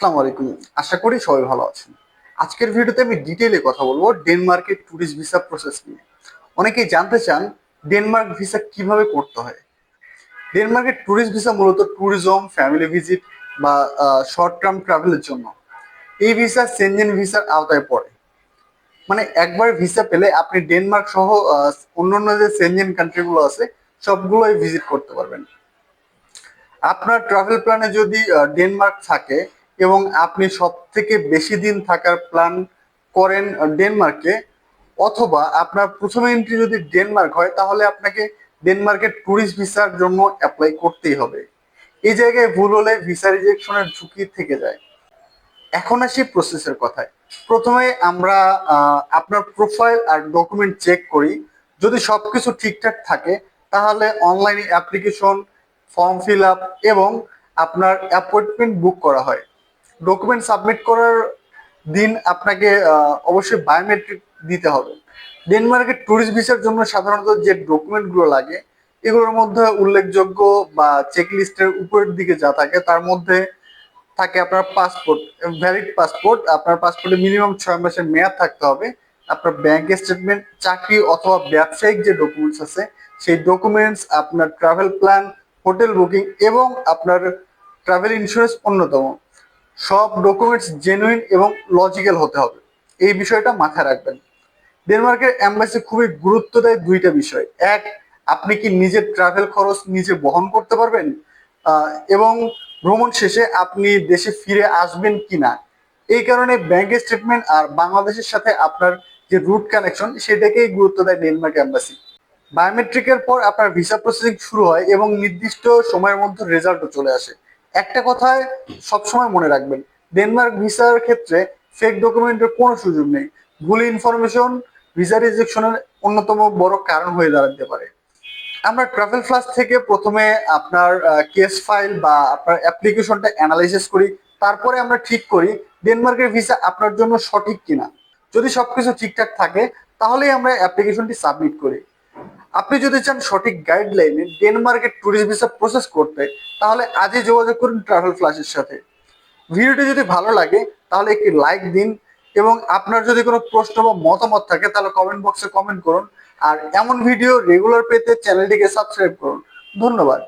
আসসালামু আলাইকুম। আশা করি সবাই ভালো আছেন। আজকের ভিডিওতে আমি ডিটেইলে কথা বলবো ডেনমার্কের ট্যুরিস্ট ভিসা প্রসেস নিয়ে। অনেকেই জানতে চান ডেনমার্ক ভিসা কিভাবে করতে হয়। ডেনমার্কের ট্যুরিস্ট ভিসা মূলত ট্যুরিজম, ফ্যামিলি ভিজিট বা শর্ট টার্ম ট্রাভেলের জন্য। এই ভিসা সেনজেন ভিসার আওতায় পড়ে। মানে একবার ভিসা পেলে আপনি ডেনমার্ক সহ অন্যান্য যে সেনজেন কান্ট্রিগুলো আছে সবগুলোই ভিজিট করতে পারবেন। আপনার ট্রাভেল প্ল্যানে যদি ডেনমার্ক থাকে এবং আপনি সব থেকে বেশি দিন থাকার প্ল্যান করেন ডেনমার্কে, অথবা আপনার প্রথম এন্ট্রি যদি ডেনমার্ক হয়, তাহলে আপনাকে ডেনমার্কের ট্যুরিস্ট ভিসার জন্য অ্যাপ্লাই করতেই হবে। এই জায়গায় ভুল হলে ভিসা রিজেকশনের ঝুঁকি থেকে যায়। এখন আসি প্রসেসের কথায়। প্রথমে আমরা আপনার প্রোফাইল আর ডকুমেন্ট চেক করি। যদি সবকিছু ঠিকঠাক থাকে তাহলে অনলাইনে অ্যাপ্লিকেশন, ফর্ম ফিল আপ এবং আপনার অ্যাপয়েন্টমেন্ট বুক করা হয়। ডকুমেন্ট সাবমিট করার দিন আপনাকে অবশ্যই বায়োমেট্রিক দিতে হবে। ডেনমার্কের ট্যুরিস্ট ভিসার জন্য সাধারণত যে ডকুমেন্টগুলো লাগে এগুলোর মধ্যে উল্লেখযোগ্য বা চেকলিস্টের উপরের দিকে যা থাকে তার মধ্যে থাকে আপনার পাসপোর্ট, ভ্যালিড পাসপোর্ট। আপনার পাসপোর্টে মিনিমাম 6 মাসের মেয়াদ থাকতে হবে। আপনার ব্যাংক স্টেটমেন্ট, চাকরি অথবা ব্যবসায়িক যে ডকুমেন্টস আছে সেই ডকুমেন্টস, আপনার ট্রাভেল প্ল্যান, হোটেল বুকিং এবং আপনার ট্রাভেল ইন্স্যুরেন্স অন্যতম। সব ডকুমেন্টস জেনুইন এবং লজিক্যাল হতে হবে। এই বিষয়টা মাথায় রাখবেন। ডেনমার্কের এম্বাসি খুবই গুরুত্ব দেয় দুইটা বিষয়। এক, আপনি কি নিজের ট্রাভেল খরচ নিজে বহন করতে পারবেন, এবং ভ্রমণ শেষে আপনি দেশে ফিরে আসবেন কিনা। এই কারণে ব্যাংক স্টেটমেন্ট আর বাংলাদেশের সাথে আপনার যে রুট কানেকশন সেটাকেই গুরুত্ব দেয় ডেনমার্ক এম্বাসি। বায়োমেট্রিকের পর আপনার ভিসা প্রসেসিং শুরু হয় এবং নির্দিষ্ট সময়ের মধ্যে রেজাল্টও চলে আসে। একটা কথায় সবসময় মনে রাখবেন, ডেনমার্ক ভিসার ক্ষেত্রে ফেক ডকুমেন্টের কোনো সুযোগ নেই। ভুল ইনফরমেশন ভিসা রিজেকশনের অন্যতম বড় কারণ হয়ে দাঁড়াতে পারে। আমরা ট্রাভেল প্লাস থেকে প্রথমে আপনার কেস ফাইল বা আপনার অ্যাপ্লিকেশনটা অ্যানালাইসিস করি। তারপরে আমরা ঠিক করি ডেনমার্কের ভিসা আপনার জন্য সঠিক কিনা। যদি সবকিছু ঠিকঠাক থাকে তাহলেই আমরা অ্যাপ্লিকেশনটি সাবমিট করি। আপনি যদি চান সঠিক গাইডলাইনে ডেনমার্কের ট্যুরিস্ট ভিসা প্রসেস করতে, তাহলে আজই যোগাযোগ করুন ট্রাভেল প্লাসের সাথে। ভিডিওটি যদি ভালো লাগে তাহলে একটি লাইক দিন, এবং আপনার যদি কোনো প্রশ্ন বা মতামত থাকে তাহলে কমেন্ট বক্সে কমেন্ট করুন। আর এমন ভিডিও রেগুলার পেতে চ্যানেলটিকে সাবস্ক্রাইব করুন। ধন্যবাদ।